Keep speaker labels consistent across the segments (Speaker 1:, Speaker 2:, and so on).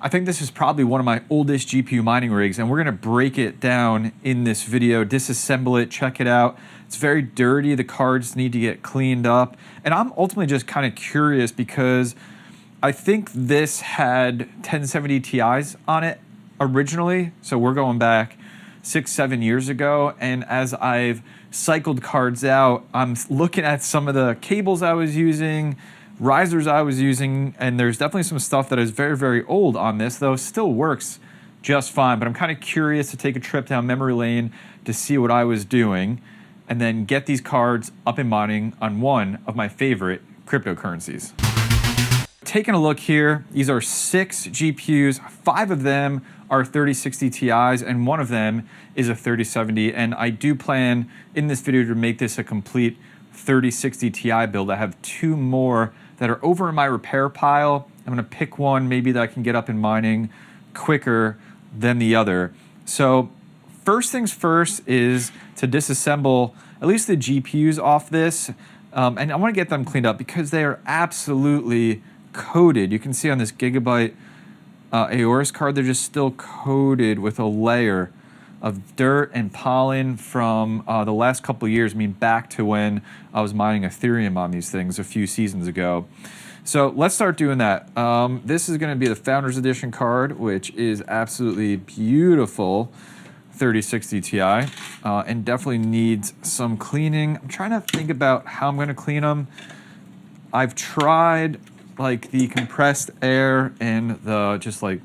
Speaker 1: I think this is probably one of my oldest GPU mining rigs, and we're gonna break it down in this video, disassemble it, check it out. It's very dirty, the cards need to get cleaned up. And I'm ultimately just kind of curious because I think this had 1070 Ti's on it originally. So we're going back 6-7 years ago. And as I've cycled cards out, I'm looking at some of the cables I was using, risers I was using, and there's definitely some stuff that is very, very old on this, though still works just fine. But I'm kind of curious to take a trip down memory lane to see what I was doing and then get these cards up and mining on one of my favorite cryptocurrencies. Taking a look here, these are 6 GPUs, 5 of them are 3060 Ti's, and one of them is a 3070. And I do plan in this video to make this a complete 3060 Ti build. I have 2 more that are over in my repair pile. I'm gonna pick one maybe that I can get up and mining quicker than the other. So first things first is to disassemble at least the GPUs off this. And I wanna get them cleaned up because they are absolutely coated. You can see on this Gigabyte HiveOS card, they're just still coated with a layer of dirt and pollen from the last couple of years, I mean back to when I was mining Ethereum on these things a few seasons ago. So let's start doing that. This is gonna be the Founders Edition card, which is absolutely beautiful 3060 Ti, and definitely needs some cleaning. I'm trying to think about how I'm gonna clean them. I've tried like the compressed air and the just like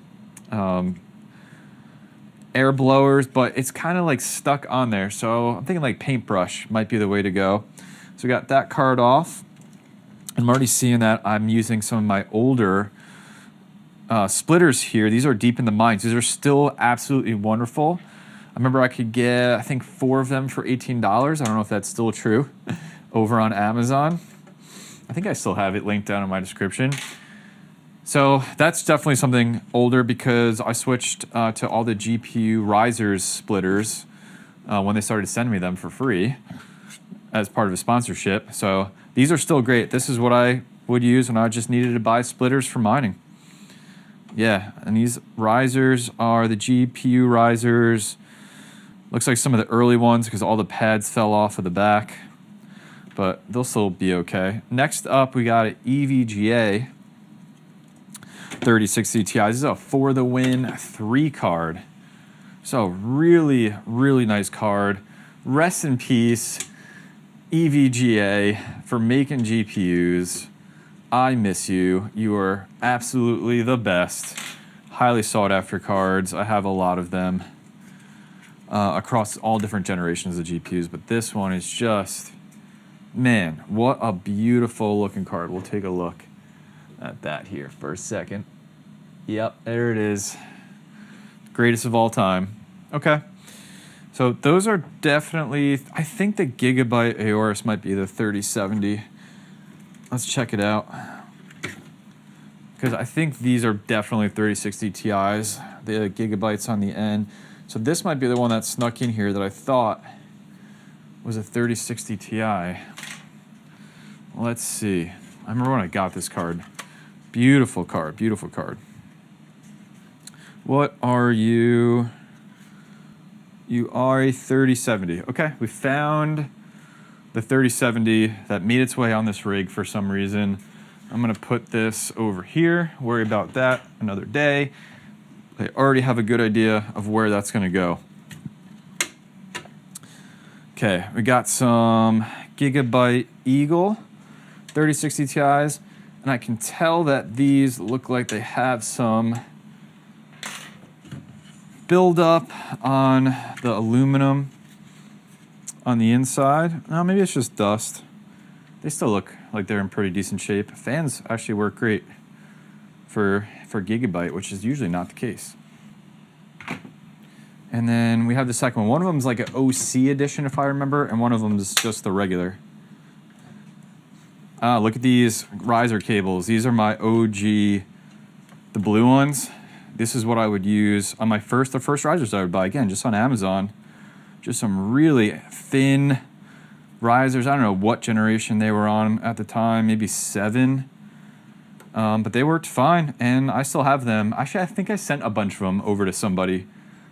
Speaker 1: air blowers, but it's kind of like stuck on there. So I'm thinking like paintbrush might be the way to go. So we got that card off. I'm already seeing that I'm using some of my older splitters here. These are deep in the mines. These are still absolutely wonderful. I remember I could get, I think 4 of them for $18. I don't know if that's still true over on Amazon. I think I still have it linked down in my description. So that's definitely something older because I switched to all the GPU risers splitters when they started sending me them for free as part of a sponsorship. So these are still great. This is what I would use when I just needed to buy splitters for mining. Yeah, and these risers are the GPU risers. Looks like some of the early ones because all the pads fell off of the back, but they'll still be okay. Next up, we got an EVGA 3060 Ti. This is a For the Win 3 card. So really, really nice card. Rest in peace, EVGA, for making GPUs. I miss you. You are absolutely the best. Highly sought after cards. I have a lot of them across all different generations of GPUs, but this one is just, man, what a beautiful looking card. We'll take a look at that here for a second. Yep, there it is. Greatest of all time. Okay. So those are definitely, I think the Gigabyte HiveOS might be the 3070. Let's check it out. Because I think these are definitely 3060 Ti's. The Gigabytes on the end. So this might be the one that snuck in here that I thought was a 3060 Ti. Let's see. I remember when I got this card. Beautiful card, beautiful card. What are you? You are a 3070. Okay, we found the 3070 that made its way on this rig for some reason. I'm gonna put this over here, worry about that another day. I already have a good idea of where that's gonna go. Okay, we got some Gigabyte Eagle 3060 Ti's, and I can tell that these look like they have some buildup on the aluminum on the inside. No, maybe it's just dust. They still look like they're in pretty decent shape. Fans actually work great for Gigabyte, which is usually not the case. And then we have the second one. One of them is like an OC edition, if I remember, and one of them is just the regular. Look at these riser cables. These are my OG, the blue ones. This is what I would use on the first risers I would buy, again, just on Amazon. Just some really thin risers. I don't know what generation they were on at the time, maybe 7. But they worked fine, and I still have them. Actually, I think I sent a bunch of them over to somebody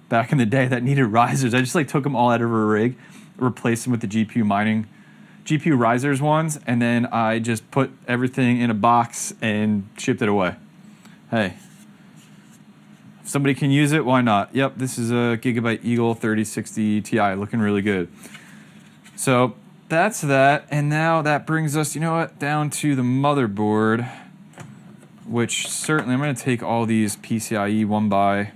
Speaker 1: back in the day that needed risers. I just like took them all out of a rig, replaced them with the GPU risers ones, and then I just put everything in a box and shipped it away. Hey, if somebody can use it, why not? Yep, this is a Gigabyte Eagle 3060 Ti, looking really good. So that's that, and now that brings us, you know what, down to the motherboard, which certainly I'm going to take all these PCIe 1x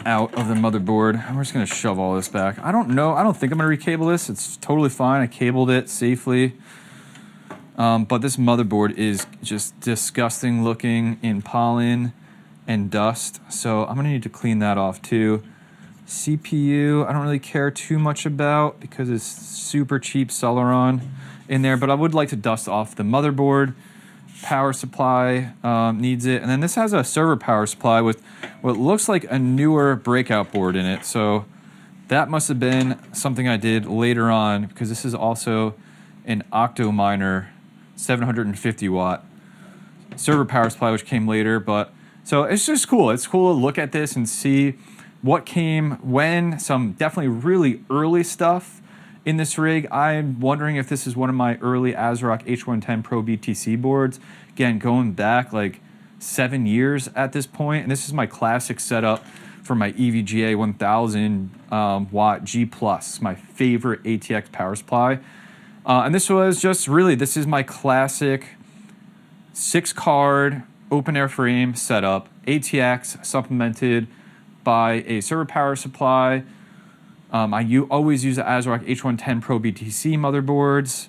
Speaker 1: out of the motherboard. We're just going to shove all this back. I don't know. I don't think I'm going to recable this. It's totally fine. I cabled it safely. But this motherboard is just disgusting looking in pollen and dust. So I'm going to need to clean that off too. CPU, I don't really care too much about because it's super cheap Celeron in there. But I would like to dust off the motherboard. Power supply needs it, and then this has a server power supply with what looks like a newer breakout board in it, so that must have been something I did later on, because this is also an Octominer 750 watt server power supply, which came later. But so it's just cool. It's cool to look at this and see what came when, some definitely really early stuff in this rig. I'm wondering if this is one of my early ASRock H110 Pro BTC boards. Again, going back like 7 years at this point. And this is my classic setup for my EVGA 1000 watt G+. My favorite ATX power supply. And this was just really, this is my classic 6-card open air frame setup. ATX supplemented by a server power supply. I always use the ASRock H110 Pro BTC motherboards,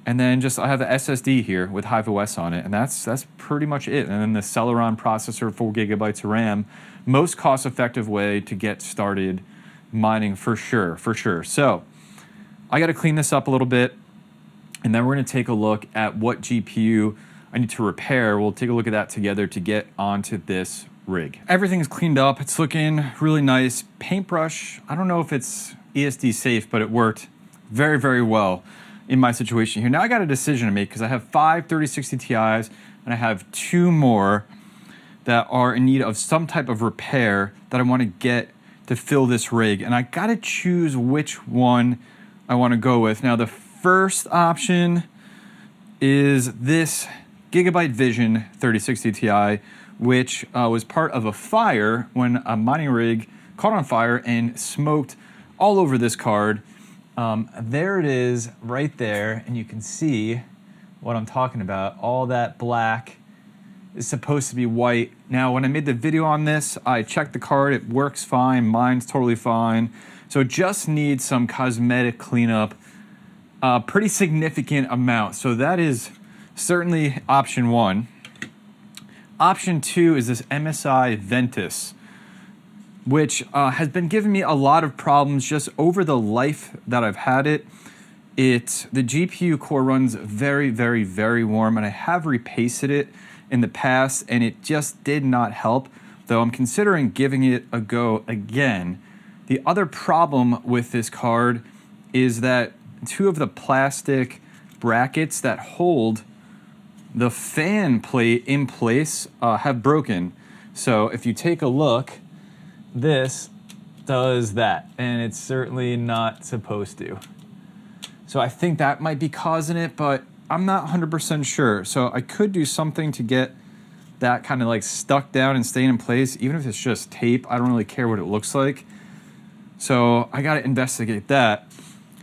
Speaker 1: and then just I have the SSD here with HiveOS on it, and that's pretty much it. And then the Celeron processor, 4 gigabytes of RAM, most cost-effective way to get started mining for sure. So I got to clean this up a little bit, and then we're going to take a look at what GPU I need to repair. We'll take a look at that together to get onto this rig. Everything's cleaned up. It's looking really nice. Paintbrush, I don't know if it's ESD safe, but it worked very, very well in my situation here. Now I got a decision to make because I have 5 3060 Ti's and I have 2 more that are in need of some type of repair that I want to get to fill this rig. And I got to choose which one I want to go with. Now the first option is this Gigabyte Vision 3060 Ti, which was part of a fire when a mining rig caught on fire and smoked all over this card. There it is right there, and you can see what I'm talking about. All that black is supposed to be white. Now, when I made the video on this, I checked the card. It works fine. Mine's totally fine. So it just needs some cosmetic cleanup, pretty significant amount. So that is certainly option 1. Option 2 is this MSI Ventus, which has been giving me a lot of problems just over the life that I've had it. The GPU core runs very, very, very warm, and I have repasted it in the past, and it just did not help, though I'm considering giving it a go again. The other problem with this card is that 2 of the plastic brackets that hold the fan plate in place have broken. So if you take a look, this does that, and it's certainly not supposed to. So I think that might be causing it, but I'm not 100% sure. So I could do something to get that kind of like stuck down and staying in place, even if it's just tape. I don't really care what it looks like. So I got to investigate that.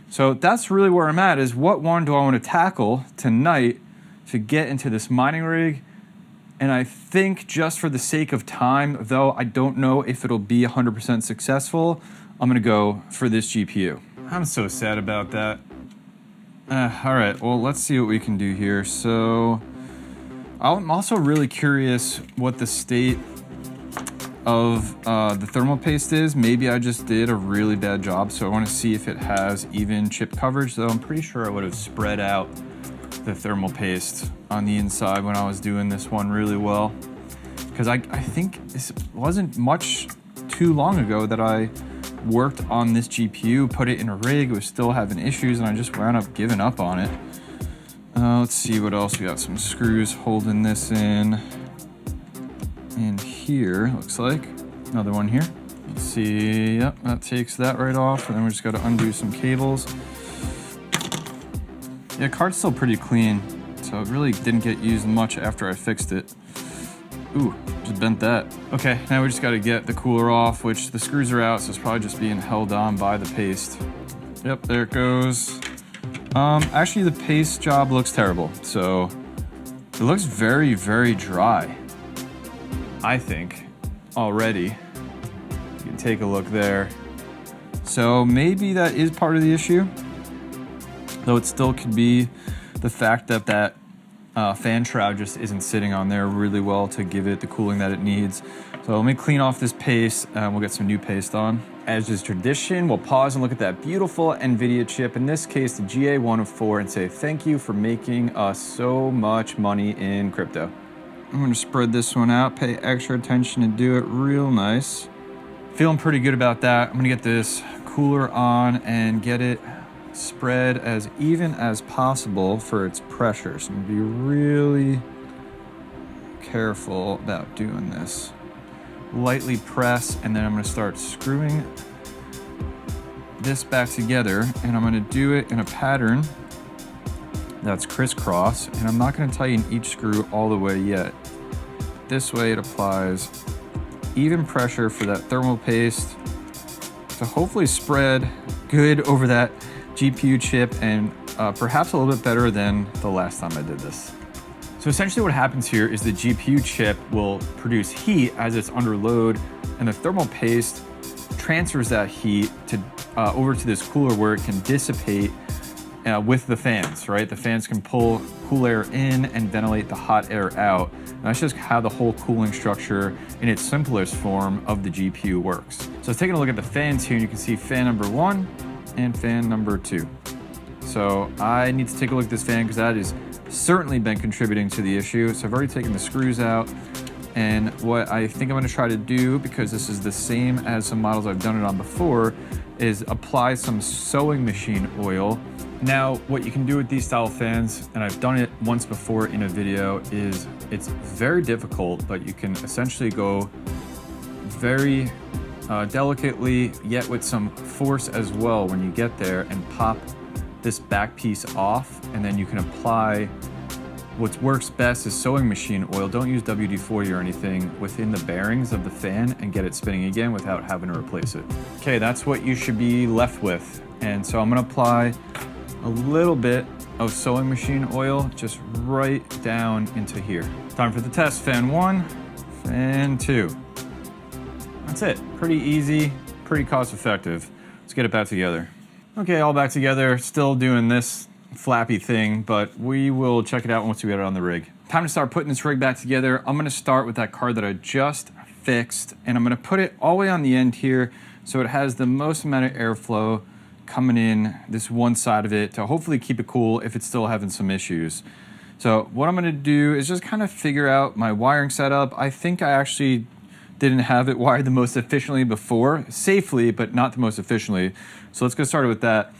Speaker 1: So that's really where I'm at, is what one do I want to tackle tonight to get into this mining rig. And I think just for the sake of time, though I don't know if it'll be 100% successful, I'm going to go for this GPU. I'm so sad about that. All right, well, let's see what we can do here. So I'm also really curious what the state of the thermal paste is. Maybe I just did a really bad job, so I want to see if it has even chip coverage, though I'm pretty sure I would have spread out the thermal paste on the inside when I was doing this one really well, because I think this wasn't much too long ago that I worked on this GPU, put it in a rig, it was still having issues, and I just wound up giving up on it. Let's see what else. We got some screws holding this in here, looks like. Another one here. Let's see, yep, that takes that right off, and then we just gotta undo some cables. Yeah, card's still pretty clean, so it really didn't get used much after I fixed it. Ooh, just bent that. Okay, now we just gotta get the cooler off, which the screws are out, so it's probably just being held on by the paste. Yep, there it goes. Actually, the paste job looks terrible, so it looks very, very dry, I think, already. You can take a look there. So maybe that is part of the issue, though it still could be the fact that that fan shroud just isn't sitting on there really well to give it the cooling that it needs. So let me clean off this paste and we'll get some new paste on. As is tradition, we'll pause and look at that beautiful NVIDIA chip, in this case the GA104, and say thank you for making us so much money in crypto. I'm gonna spread this one out, pay extra attention and do it real nice. Feeling pretty good about that. I'm gonna get this cooler on and get it spread as even as possible for its pressure. So I'm gonna be really careful about doing this. Lightly press, and then I'm gonna start screwing this back together, and I'm gonna do it in a pattern that's crisscross, and I'm not gonna tighten each screw all the way yet. This way it applies even pressure for that thermal paste to hopefully spread good over that GPU chip, and perhaps a little bit better than the last time I did this. So essentially what happens here is the GPU chip will produce heat as it's under load, and the thermal paste transfers that heat to over to this cooler where it can dissipate with the fans, right? The fans can pull cool air in and ventilate the hot air out. And that's just how the whole cooling structure in its simplest form of the GPU works. So let's take a look at the fans here, and you can see fan number 1 and fan number 2. So I need to take a look at this fan because that has certainly been contributing to the issue. So I've already taken the screws out, and what I think I'm going to try to do, because this is the same as some models I've done it on before, is apply some sewing machine oil. Now what you can do with these style fans, and I've done it once before in a video, is it's very difficult, but you can essentially go very delicately, yet with some force as well when you get there, and pop this back piece off, and then you can apply what works best is sewing machine oil. Don't use WD-40 or anything within the bearings of the fan and get it spinning again without having to replace it. Okay, that's what you should be left with. And so I'm gonna apply a little bit of sewing machine oil just right down into here. Time for the test. Fan 1, fan 2. That's it. Pretty easy, pretty cost effective. Let's get it back together. Okay, all back together, still doing this flappy thing, but we will check it out once we get it on the rig. Time to start putting this rig back together. I'm gonna start with that card that I just fixed, and I'm gonna put it all the way on the end here so it has the most amount of airflow coming in this one side of it to hopefully keep it cool if it's still having some issues. So what I'm gonna do is just kind of figure out my wiring setup. I think I actually didn't have it wired the most efficiently before, safely, but not the most efficiently. So let's get started with that.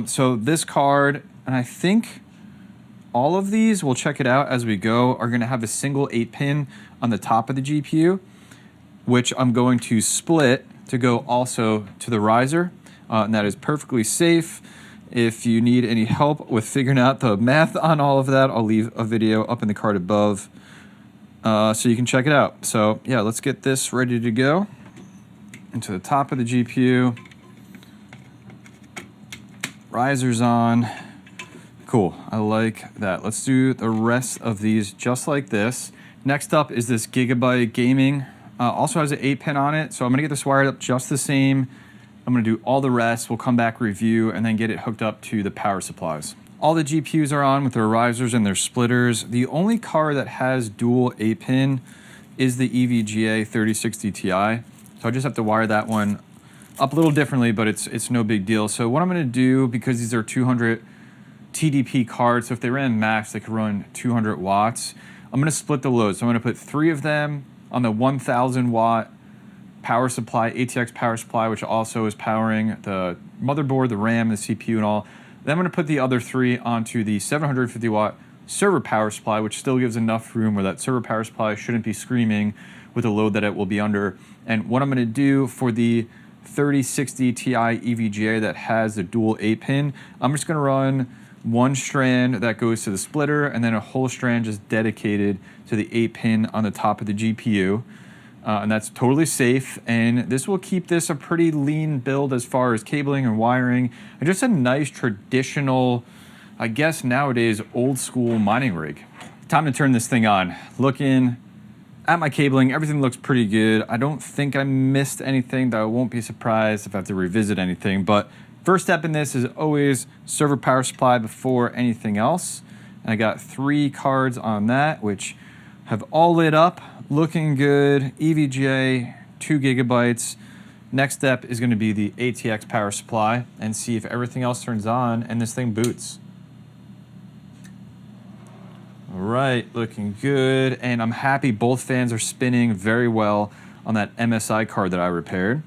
Speaker 1: So this card, and I think all of these, we'll check it out as we go, are gonna have a single 8-pin on the top of the GPU, which I'm going to split to go also to the riser, and that is perfectly safe. If you need any help with figuring out the math on all of that, I'll leave a video up in the card above so you can check it out. So yeah, let's get this ready to go into the top of the GPU. Riser's on. Cool, I like that. Let's do the rest of these just like this. Next up is this Gigabyte Gaming. Also has an 8-pin on it, so I'm gonna get this wired up just the same. I'm gonna do all the rest. We'll come back, review, and then get it hooked up to the power supplies. All the GPUs are on with their risers and their splitters. The only card that has dual 8-pin is the EVGA 3060 Ti. So I just have to wire that one up a little differently, but it's no big deal. So what I'm gonna do, because these are 200 TDP cards, so if they ran max, they could run 200 watts. I'm gonna split the load. So I'm gonna put 3 of them on the 1000 watt power supply, ATX power supply, which also is powering the motherboard, the RAM, the CPU, and all. Then I'm going to put the other 3 onto the 750 watt server power supply, which still gives enough room where that server power supply shouldn't be screaming with the load that it will be under. And what I'm going to do for the 3060 Ti EVGA that has the dual 8-pin, I'm just going to run 1 strand that goes to the splitter and then a whole strand just dedicated to the 8-pin on the top of the GPU. And that's totally safe, and this will keep this a pretty lean build as far as cabling and wiring, and just a nice traditional, I guess nowadays, old school mining rig. Time to turn this thing on. Looking at my cabling, everything looks pretty good. I don't think I missed anything, though I won't be surprised if I have to revisit anything. But first step in this is always server power supply before anything else. And I got 3 cards on that, which have all lit up, looking good. EVGA, 2 gigabytes. Next step is going to be the ATX power supply and see if everything else turns on and this thing boots. All right, looking good. And I'm happy both fans are spinning very well on that MSI card that I repaired.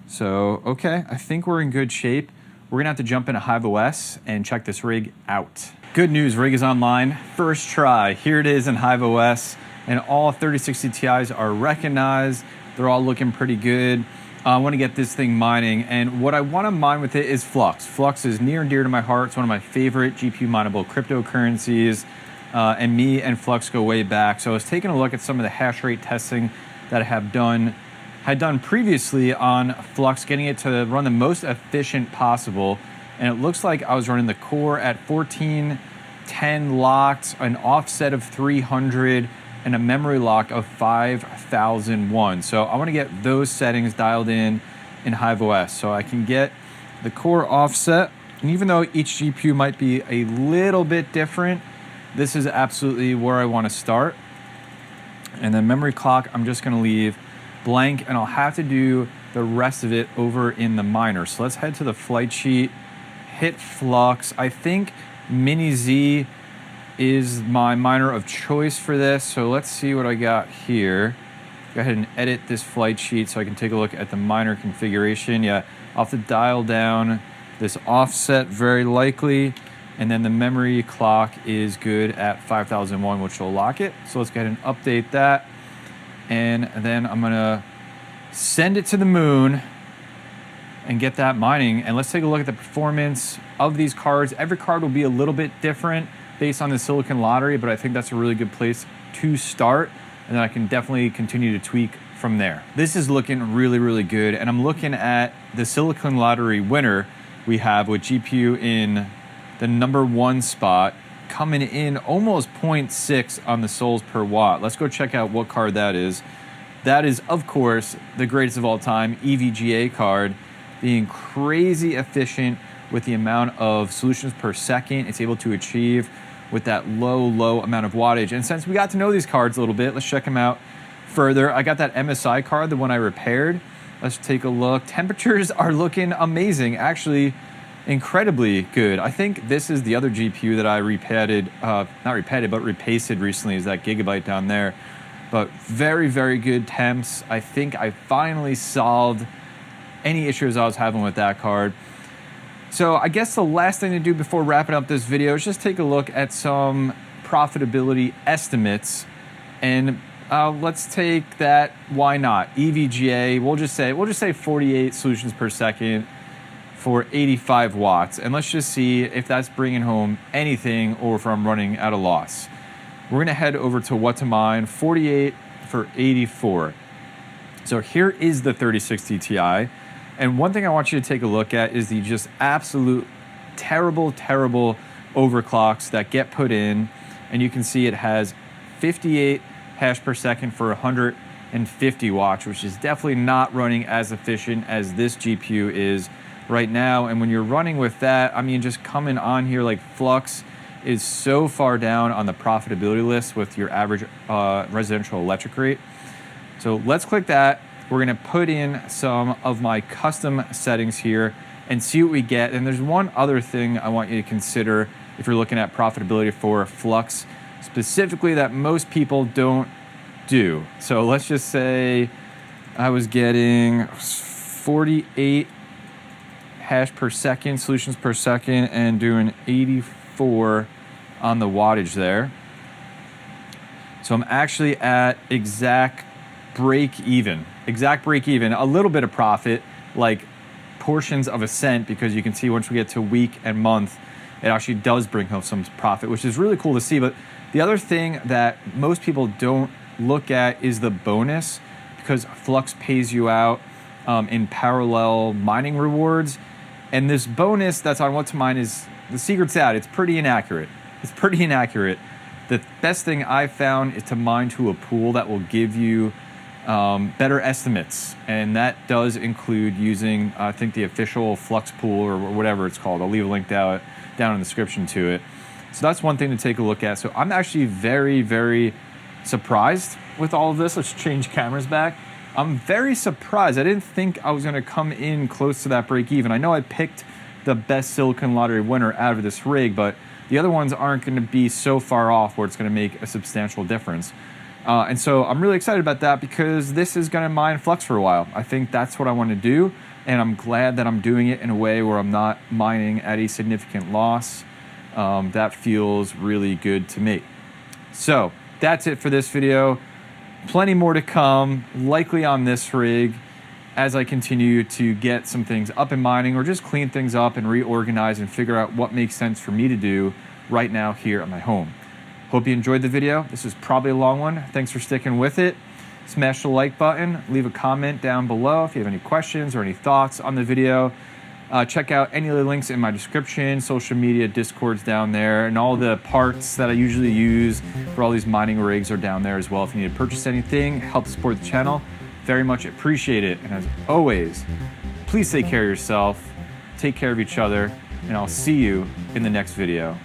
Speaker 1: So, okay, I think we're in good shape. We're going to have to jump into HiveOS and check this rig out. Good news, rig is online. First try. Here it is in HiveOS. And all 3060 Ti's are recognized. They're all looking pretty good. I want to get this thing mining, and what I want to mine with it is Flux. Flux is near and dear to my heart. It's one of my favorite GPU mineable cryptocurrencies, and me and Flux go way back. So I was taking a look at some of the hash rate testing that I had done previously on Flux, getting it to run the most efficient possible. And it looks like I was running the core at 1410 locked, an offset of 300, and a memory lock of 5001. So I want to get those settings dialed in HiveOS so I can get the core offset. And even though each GPU might be a little bit different, this is absolutely where I want to start. And then memory clock, I'm just going to leave blank, and I'll have to do the rest of it over in the miner. So let's head to the flight sheet, hit Flux. I think Mini Z is my miner of choice for this. So let's see what I got here. Go ahead and edit this flight sheet so I can take a look at the miner configuration. Yeah, I'll have to dial down this offset very likely. And then the memory clock is good at 5001, which will lock it. So let's go ahead and update that. And then I'm gonna send it to the moon and get that mining. And let's take a look at the performance of these cards. Every card will be a little bit different based on the silicon lottery, but I think that's a really good place to start, and then I can definitely continue to tweak from there. This is looking really, really good, and I'm looking at the silicon lottery winner we have with GPU in the #1 spot, coming in almost 0.6 on the souls per watt. Let's go check out what card that is. That is, of course, the greatest of all time, EVGA card, being crazy efficient with the amount of solutions per second it's able to achieve with that low amount of wattage. And since we got to know these cards a little bit, let's check them out further. I got that MSI card, the one I repaired. Let's take a look. Temperatures are looking amazing, actually incredibly good. I think this is the other GPU that I repasted recently, is that Gigabyte down there. But very, very good temps. I think I finally solved any issues I was having with that card. So I guess the last thing to do before wrapping up this video is just take a look at some profitability estimates. And let's take that, why not? EVGA, we'll just say 48 solutions per second for 85 watts. And let's just see if that's bringing home anything or if I'm running at a loss. We're gonna head over to what to mine, 48 for 84. So here is the 3060 Ti. And one thing I want you to take a look at is the just absolute terrible overclocks that get put in. And you can see it has 58 hash per second for 150 watts, which is definitely not running as efficient as this GPU is right now. And when you're running with that, I mean, just coming on here like Flux is so far down on the profitability list with your average residential electric rate. So let's click that. We're gonna put in some of my custom settings here and see what we get. And there's one other thing I want you to consider if you're looking at profitability for Flux, specifically that most people don't do. So let's just say I was getting 48 hash per second, solutions per second, and doing 84 on the wattage there. So I'm actually at exact break even, a little bit of profit, like portions of a cent, because you can see once we get to week and month, it actually does bring home some profit, which is really cool to see. But the other thing that most people don't look at is the bonus, because Flux pays you out in parallel mining rewards. And this bonus that's on what to mine is, the secret's out. It's pretty inaccurate. The best thing I've found is to mine to a pool that will give you better estimates. And that does include using, I think, the official Flux pool or whatever it's called. I'll leave a link down in the description to it. So that's one thing to take a look at. So I'm actually very, very surprised with all of this. Let's change cameras back. I'm very surprised. I didn't think I was going to come in close to that break even. I know I picked the best Silicon Lottery winner out of this rig, but the other ones aren't going to be so far off where it's going to make a substantial difference. And so I'm really excited about that, because this is going to mine Flux for a while. I think that's what I want to do, and I'm glad that I'm doing it in a way where I'm not mining at a significant loss. That feels really good to me. So that's it for this video. Plenty more to come, likely on this rig, as I continue to get some things up in mining, or just clean things up and reorganize and figure out what makes sense for me to do right now here at my home. Hope you enjoyed the video. This is probably a long one. Thanks for sticking with it. Smash the like button, leave a comment down below if you have any questions or any thoughts on the video. Check out any of the links in my description, social media, Discord's down there, and all the parts that I usually use for all these mining rigs are down there as well. If you need to purchase anything, help support the channel, very much appreciate it. And as always, please take care of yourself, take care of each other, and I'll see you in the next video.